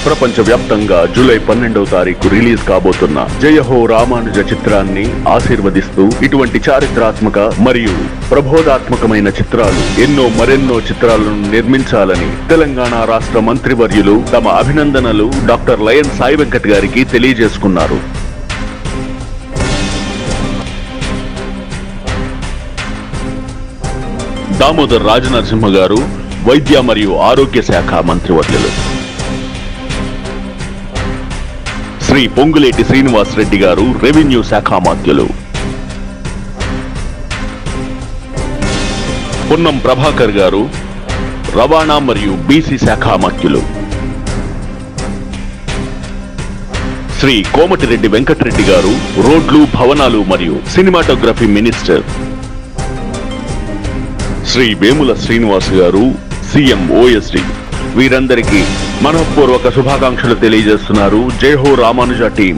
ప్రపంచవ్యాప్తంగా జూలై 12వ తారీఖు రిలీజ్ కాబోతున్న జయ హో రామానుజ చిత్రాన్ని ఆశీర్వదిస్తూ ఇటువంటి చారిత్రాత్మక మరియు ప్రబోధాత్మకమైన చిత్రాలు మరెన్నో చిత్రాలను నిర్మించాలని తెలంగాణ రాష్ట్ర మంత్రివర్యులు తమ అభినందనలు డాక్టర్ లయన్ సాయి వెంకట్ గారికి తెలియజేసుకున్నారు. దామోదర్ రాజనరసింహ గారు వైద్య మరియు ఆరోగ్య శాఖ మంత్రివర్యులు, శ్రీ పొంగులేటి శ్రీనివాస్ రెడ్డి గారు రెవెన్యూ శాఖ మాత్యులు, పొన్నం ప్రభాకర్ గారు రవాణా మరియు బీసీ శాఖ మాత్యులు, శ్రీ కోమటిరెడ్డి వెంకటరెడ్డి గారు రోడ్లు భవనాలు మరియు సినిమాటోగ్రఫీ మినిస్టర్, శ్రీ వేముల శ్రీనివాస్ గారు సీఎం ఓఎస్డి. వీరందరికీ మనఃపూర్వక శుభాకాంక్షలు తెలియజేస్తున్నారు జై హో రామానుజ టీం.